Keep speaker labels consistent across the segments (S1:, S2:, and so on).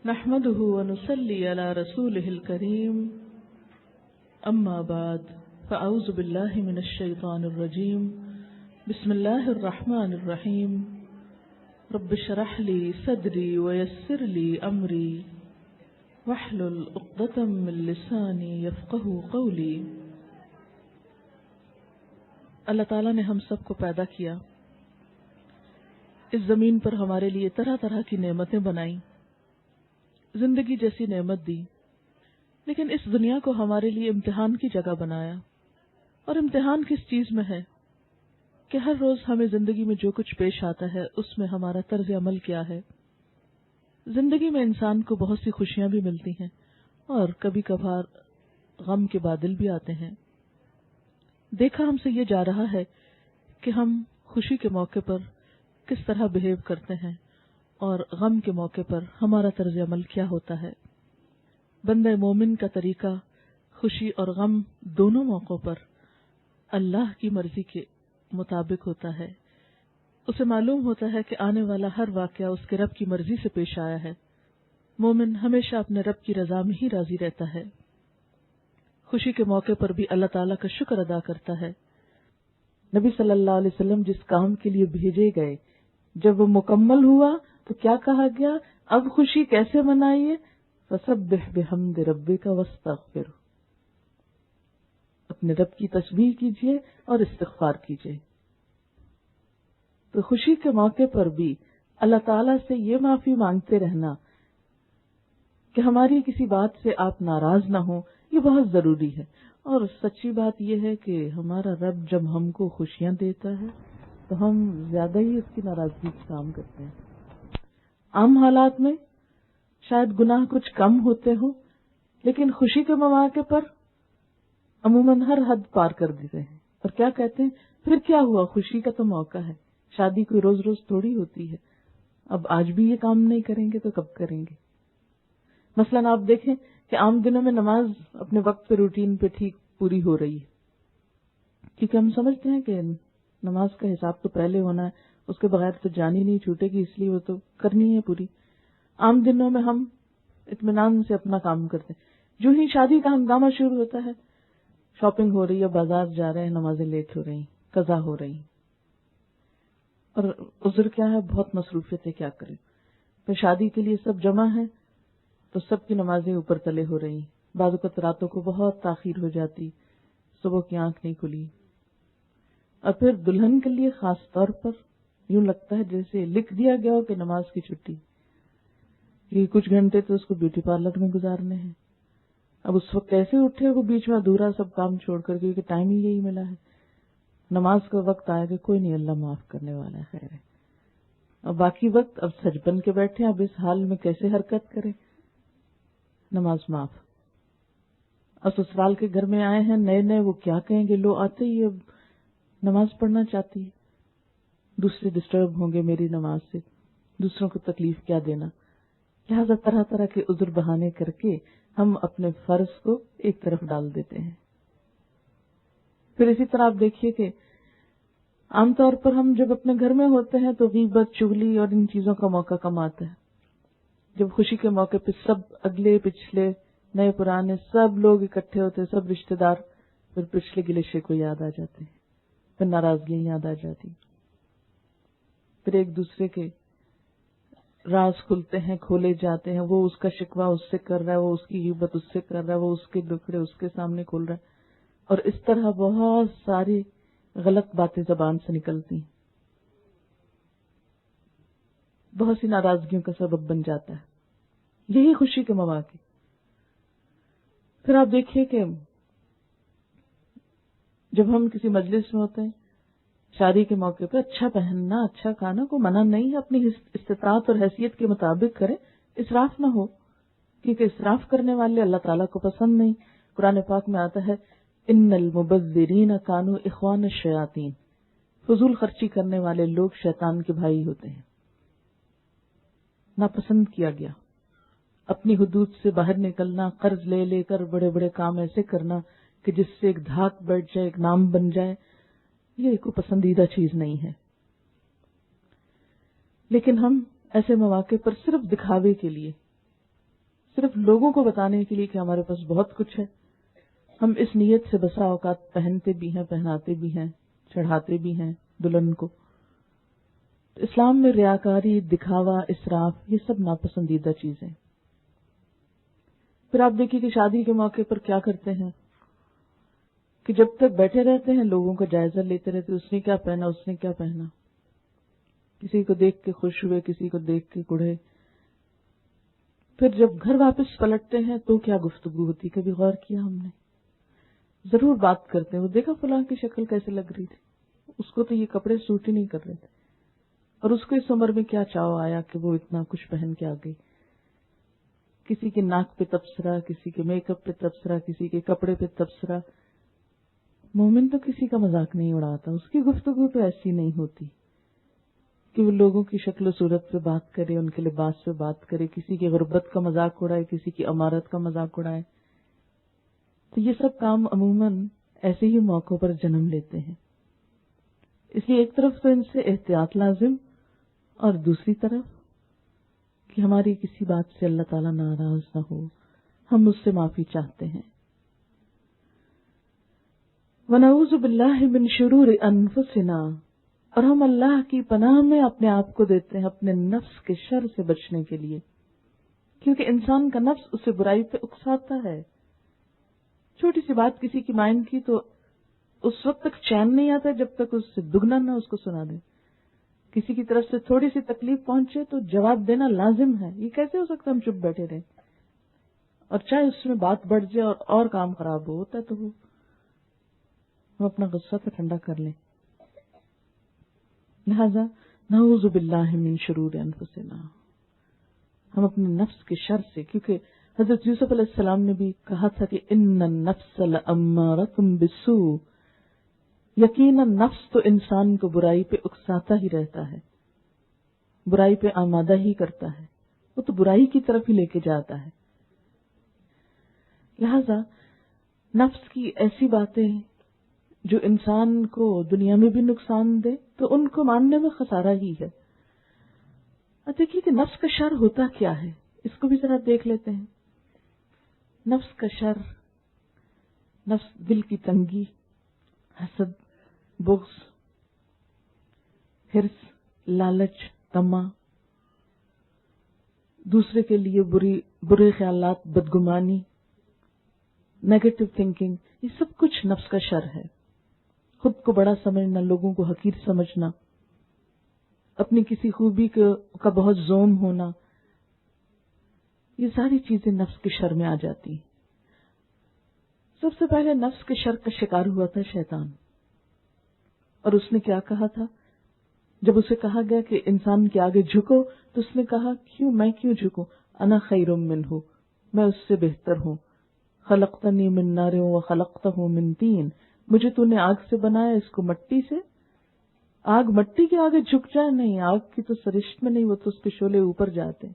S1: نحمده ونصلي على رسوله الكريم أما بعد فأعوذ بالله من الشيطان الرجيم بسم الله الرحمن الرحيم رب اشرح لي صدري ويسر لي أمري واحلل عقدة من لساني يفقهوا قولي۔ اللہ تعالیٰ نے ہم سب کو پیدا کیا، اس زمین پر ہمارے لیے طرح طرح کی نعمتیں بنائیں، زندگی جیسی نعمت دی، لیکن اس دنیا کو ہمارے لیے امتحان کی جگہ بنایا۔ اور امتحان کس چیز میں ہے کہ ہر روز ہمیں زندگی میں جو کچھ پیش آتا ہے اس میں ہمارا طرز عمل کیا ہے۔ زندگی میں انسان کو بہت سی خوشیاں بھی ملتی ہیں اور کبھی کبھار غم کے بادل بھی آتے ہیں۔ دیکھا ہم سے یہ جا رہا ہے کہ ہم خوشی کے موقع پر کس طرح بہیو کرتے ہیں اور غم کے موقع پر ہمارا طرز عمل کیا ہوتا ہے۔ بندہ مومن کا طریقہ خوشی اور غم دونوں موقعوں پر اللہ کی مرضی کے مطابق ہوتا ہے۔ اسے معلوم ہوتا ہے کہ آنے والا ہر واقعہ اس کے رب کی مرضی سے پیش آیا ہے۔ مومن ہمیشہ اپنے رب کی رضا میں ہی راضی رہتا ہے۔ خوشی کے موقع پر بھی اللہ تعالیٰ کا شکر ادا کرتا ہے۔ نبی صلی اللہ علیہ وسلم جس کام کے لیے بھیجے گئے، جب وہ مکمل ہوا تو کیا کہا گیا؟ اب خوشی کیسے منائیے؟ فسبح بحمد ربک واستغفر، اپنے رب کی تسبیح کیجیے اور استغفار کیجیے۔ تو خوشی کے موقع پر بھی اللہ تعالیٰ سے یہ معافی مانگتے رہنا کہ ہماری کسی بات سے آپ ناراض نہ ہوں، یہ بہت ضروری ہے۔ اور سچی بات یہ ہے کہ ہمارا رب جب ہم کو خوشیاں دیتا ہے تو ہم زیادہ ہی اس کی ناراضگی سے کام کرتے ہیں۔ عام حالات میں شاید گناہ کچھ کم ہوتے ہوں، لیکن خوشی کے مواقع پر عموماً ہر حد پار کر دیتے ہیں اور کیا کہتے ہیں، پھر کیا ہوا، خوشی کا تو موقع ہے، شادی کوئی روز روز تھوڑی ہوتی ہے، اب آج بھی یہ کام نہیں کریں گے تو کب کریں گے۔ مثلاً آپ دیکھیں کہ عام دنوں میں نماز اپنے وقت پہ روٹین پہ ٹھیک پوری ہو رہی ہے، کیونکہ ہم سمجھتے ہیں کہ نماز کا حساب تو پہلے ہونا ہے، اس کے بغیر تو جان ہی نہیں چھوٹے گی، اس لیے وہ تو کرنی ہے پوری۔ عام دنوں میں ہم اطمینان سے اپنا کام کرتے ہیں، جو ہی شادی کا ہنگامہ شروع ہوتا ہے، شاپنگ ہو رہی ہے، بازار جا رہے ہیں، نمازیں لیٹ ہو رہی، قضا ہو رہی، اور عذر کیا ہے، بہت مصروفیت ہے، کیا کریں۔ پھر شادی کے لیے سب جمع ہیں تو سب کی نمازیں اوپر تلے ہو رہی، بعض اوقات راتوں کو بہت تاخیر ہو جاتی، صبح کی آنکھ نہیں کھلی، اور پھر دلہن کے لیے خاص طور پر یوں لگتا ہے جیسے لکھ دیا گیا ہو کہ نماز کی چھٹی، یہ کچھ گھنٹے تو اس کو بیوٹی پارلر میں گزارنے ہیں۔ اب اس وقت کیسے اٹھے وہ بیچ میں ادھورا سب کام چھوڑ کر، کیونکہ ٹائم ہی یہی ملا ہے، نماز کا وقت آئے گا، کوئی نہیں، اللہ معاف کرنے والا ہے، خیر ہے۔ اب باقی وقت اب سج بن کے بیٹھے، اب اس حال میں کیسے حرکت کریں، نماز معاف۔ اور سسرال کے گھر میں آئے ہیں نئے نئے، وہ کیا کہیں گے، لو آتے ہی اب نماز پڑھنا چاہتی ہے، دوسرے ڈسٹرب ہوں گے میری نماز سے، دوسروں کو تکلیف کیا دینا، لہذا طرح طرح کے عذر بہانے کر کے ہم اپنے فرض کو ایک طرف ڈال دیتے ہیں۔ پھر اسی طرح آپ دیکھیے کہ عام طور پر ہم جب اپنے گھر میں ہوتے ہیں تو غیبت، چغلی اور ان چیزوں کا موقع کم آتا ہے۔ جب خوشی کے موقع پہ سب اگلے پچھلے نئے پرانے سب لوگ اکٹھے ہوتے، سب رشتہ دار، پھر پچھلے گلے شکوے یاد آ جاتے ہیں، پھر ناراضگیاں یاد آ جاتی، پھر ایک دوسرے کے راز کھلتے ہیں، کھولے جاتے ہیں، وہ اس کا شکوہ اس سے کر رہا ہے، وہ اس کی غیبت اس سے کر رہا ہے، وہ اس کے دکھڑے اس کے سامنے کھول رہا ہے، اور اس طرح بہت ساری غلط باتیں زبان سے نکلتی ہیں، بہت سی ناراضگیوں کا سبب بن جاتا ہے۔ یہی خوشی کے مواقع۔ پھر آپ دیکھیے کہ جب ہم کسی مجلس میں ہوتے ہیں، شادی کے موقع پہ اچھا پہننا، اچھا کھانا کو منع نہیں ہے، اپنی استطاعت اور حیثیت کے مطابق کریں، اسراف نہ ہو، کیونکہ اسراف کرنے والے اللہ تعالیٰ کو پسند نہیں۔ قرآن پاک میں آتا ہے ان المبذرین کانوا اخوان الشیاطین، فضول خرچی کرنے والے لوگ شیطان کے بھائی ہوتے ہیں، ناپسند کیا گیا۔ اپنی حدود سے باہر نکلنا، قرض لے لے کر بڑے بڑے کام ایسے کرنا کہ جس سے ایک دھاک بیٹھ جائے، ایک نام بن جائے، یہ کوئی پسندیدہ چیز نہیں ہے۔ لیکن ہم ایسے مواقع پر صرف دکھاوے کے لیے صرف لوگوں کو بتانے کے لیے کہ ہمارے پاس بہت کچھ ہے. ہم اس نیت سے بسا اوقات پہنتے بھی ہیں، پہناتے بھی ہیں، چڑھاتے بھی ہیں دلہن کو. اسلام میں ریاکاری، دکھاوا، اسراف یہ سب ناپسندیدہ چیزیں. پھر آپ دیکھیے کہ شادی کے موقع پر کیا کرتے ہیں کہ جب تک بیٹھے رہتے ہیں لوگوں کا جائزہ لیتے رہتے، اس نے کیا پہنا، اس نے کیا پہنا، کسی کو دیکھ کے خوش ہوئے، کسی کو دیکھ کے کڑھے. پھر جب گھر واپس پلٹتے ہیں تو کیا گفتگو ہوتی، کبھی غور کیا ہم نے؟ ضرور بات کرتے ہیں، وہ دیکھا فلاں کی شکل کیسے لگ رہی تھی، اس کو تو یہ کپڑے سوٹ ہی نہیں کر رہے تھے، اور اس کو اس عمر میں کیا چاو آیا کہ وہ اتنا کچھ پہن کے آ گئی. کسی کے ناک پہ تبصرہ، کسی کے میک اپ پہ تبصرہ، کسی کے کپڑے پہ تبصرہ. مومن تو کسی کا مذاق نہیں اڑاتا، اس کی گفتگو تو ایسی نہیں ہوتی کہ وہ لوگوں کی شکل و صورت پہ بات کرے، ان کے لباس پہ بات کرے، کسی کی غربت کا مذاق اڑائے، کسی کی امارت کا مذاق اڑائے. تو یہ سب کام عموماً ایسے ہی موقعوں پر جنم لیتے ہیں. اس لیے ایک طرف تو ان سے احتیاط لازم، اور دوسری طرف کہ ہماری کسی بات سے اللہ تعالیٰ ناراض نہ ہو، ہم اس سے معافی چاہتے ہیں. وَنَعُوذُ بِاللَّهِ مِن شُرُورِ أَنفُسِنَا، اور ہم اللہ کی پناہ میں اپنے آپ کو دیتے ہیں اپنے نفس کے شر سے بچنے کے لیے، کیونکہ انسان کا نفس اسے برائی پہ اکساتا ہے. چھوٹی سی بات کسی کی مائنڈ کی تو اس وقت تک چین نہیں آتا جب تک اس سے دگنا نہ اس کو سنا دے. کسی کی طرف سے تھوڑی سی تکلیف پہنچے تو جواب دینا لازم ہے. یہ کیسے ہو سکتا ہے ہم چپ بیٹھے رہیں، اور چاہے اس میں بات بڑھ جائے اور کام خراب ہوتا ہے تو وہ ہم اپنا غصہ تو ٹھنڈا کر لیں. لہذا نعوذ باللہ من شرور انفسنا، ہم اپنے نفس کے شر سے، کیونکہ حضرت یوسف علیہ السلام نے بھی کہا تھا کہ ان النفس لامارۃ بالسوء، یقیناً نفس تو انسان کو برائی پہ اکساتا ہی رہتا ہے، برائی پہ آمادہ ہی کرتا ہے، وہ تو برائی کی طرف ہی لے کے جاتا ہے. لہذا نفس کی ایسی باتیں جو انسان کو دنیا میں بھی نقصان دے تو ان کو ماننے میں خسارہ ہی ہے. اب دیکھیے کہ نفس کا شر ہوتا کیا ہے، اس کو بھی ذرا دیکھ لیتے ہیں. نفس کا شر، نفس دل کی تنگی، حسد، بغض، حرص، لالچ، طمع، دوسرے کے لیے برے خیالات، بدگمانی، نیگیٹو تھنکنگ، یہ سب کچھ نفس کا شر ہے. خود کو بڑا سمجھنا، لوگوں کو حقیر سمجھنا، اپنی کسی خوبی کا بہت زوم ہونا، یہ ساری چیزیں نفس کے شر میں آ جاتی ہیں. سب سے پہلے نفس کے شر کا شکار ہوا تھا شیطان، اور اس نے کیا کہا تھا جب اسے کہا گیا کہ انسان کے آگے جھکو تو اس نے کہا میں کیوں جھکوں، انا خیر منہ، میں اس سے بہتر ہوں. خلقتنی من نار وخلقتہ من طین، مجھے تو نے آگ سے بنایا، اس کو مٹی سے. آگ مٹی کے آگے جھک جائے؟ نہیں، آگ کی تو سرشت میں نہیں، وہ تو اس کے شعلے اوپر جاتے ہیں،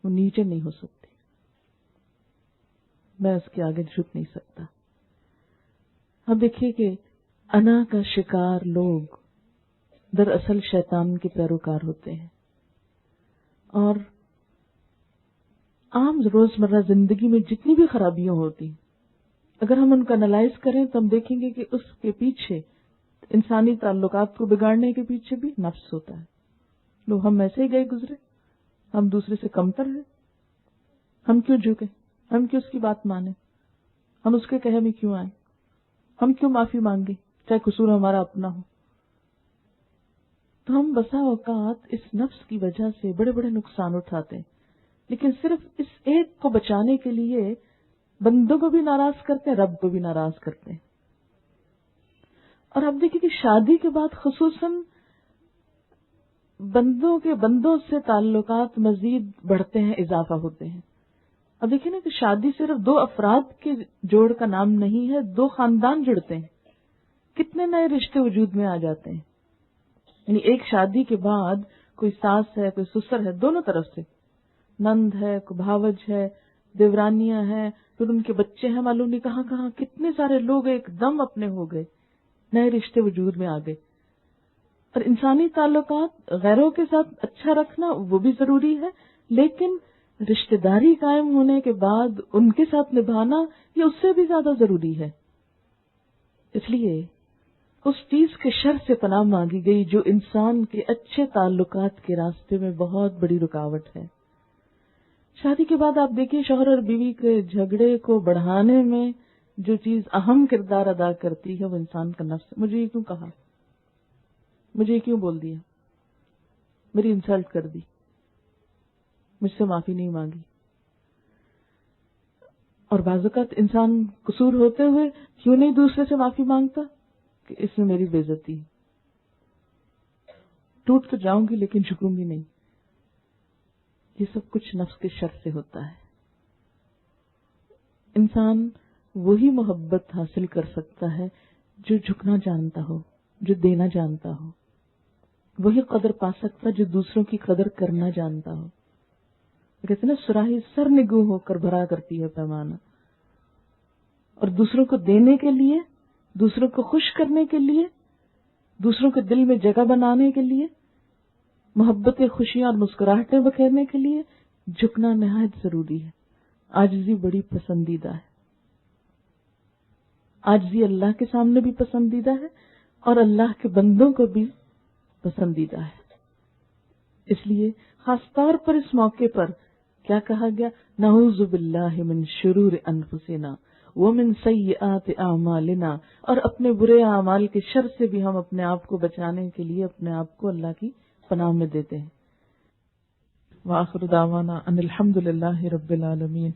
S1: وہ نیچے نہیں ہو سکتی. میں اس کے آگے جھک نہیں سکتا. اب دیکھیے کہ انا کا شکار لوگ دراصل شیطان کے پیروکار ہوتے ہیں، اور عام روزمرہ زندگی میں جتنی بھی خرابیاں ہوتی اگر ہم ان کا انالائز کریں تو ہم دیکھیں گے کہ اس کے پیچھے، انسانی تعلقات کو بگاڑنے کے پیچھے بھی نفس ہوتا ہے. لو ہم ایسے ہی گئے گزرے، ہم دوسرے سے کمتر ہیں، ہم کیوں جھکے، ہم کیوں اس کی بات مانیں، ہم اس کے کہے میں کیوں آئیں، ہم کیوں معافی مانگیں چاہے قصور ہمارا اپنا ہو. تو ہم بسا اوقات اس نفس کی وجہ سے بڑے بڑے نقصان اٹھاتے ہیں، لیکن صرف اس ایک کو بچانے کے لیے بندوں کو بھی ناراض کرتے ہیں، رب کو بھی ناراض کرتے ہیں. اور اب دیکھیں کہ شادی کے بعد خصوصاً بندوں سے تعلقات مزید بڑھتے ہیں، اضافہ ہوتے ہیں. اب دیکھیں نا کہ شادی صرف دو افراد کے جوڑ کا نام نہیں ہے، دو خاندان جڑتے ہیں، کتنے نئے رشتے وجود میں آ جاتے ہیں. یعنی ایک شادی کے بعد کوئی ساس ہے، کوئی سسر ہے، دونوں طرف سے نند ہے، کوئی بھاوج ہے، دیورانیاں ہیں، پھر ان کے بچے ہیں، معلوم نہیں کہاں کہاں کتنے سارے لوگ ایک دم اپنے ہو گئے، نئے رشتے وجود میں آ گئے. اور انسانی تعلقات غیروں کے ساتھ اچھا رکھنا وہ بھی ضروری ہے، لیکن رشتہ داری قائم ہونے کے بعد ان کے ساتھ نبھانا یہ اس سے بھی زیادہ ضروری ہے. اس لیے اس چیز کے شر سے پناہ مانگی گئی جو انسان کے اچھے تعلقات کے راستے میں بہت بڑی رکاوٹ ہے. شادی کے بعد آپ دیکھیے شوہر اور بیوی کے جھگڑے کو بڑھانے میں جو چیز اہم کردار ادا کرتی ہے وہ انسان کا نفس. مجھے یہ کیوں کہا, مجھے یہ کیوں بول دیا, میری انسلٹ کر دی, مجھ سے معافی نہیں مانگی. اور بعض اوقات انسان قصور ہوتے ہوئے کیوں نہیں دوسرے سے معافی مانگتا کہ اس میں میری بے عزتی, ٹوٹ تو جاؤں گی لیکن جھکوں گی نہیں. یہ سب کچھ نفس کے شر سے ہوتا ہے. انسان وہی محبت حاصل کر سکتا ہے جو جھکنا جانتا ہو, جو دینا جانتا ہو. وہی قدر پا سکتا جو دوسروں کی قدر کرنا جانتا ہو. کہتے ہیں نا سراہی سر نگو ہو کر بھرا کرتی ہے پیمانہ. اور دوسروں کو دینے کے لیے, دوسروں کو خوش کرنے کے لیے, دوسروں کے دل میں جگہ بنانے کے لیے, محبتیں, خوشیاں اور مسکراہٹیں بکھیرنے کے لیے جھکنا نہایت ضروری ہے. عاجزی بڑی پسندیدہ ہے. عاجزی اللہ کے سامنے بھی پسندیدہ ہے اور اللہ کے بندوں کو بھی پسندیدہ ہے. اس لیے خاص طور پر اس موقع پر کیا کہا گیا؟ نعوذ باللہ من شرور انفسنا ومن سیئات اعمالنا. اور اپنے برے اعمال کے شر سے بھی ہم اپنے آپ کو بچانے کے لیے اپنے آپ کو اللہ کی پناہ میں دیتے ہیں. وآخر دعوانا ان الحمد للہ رب العالمین.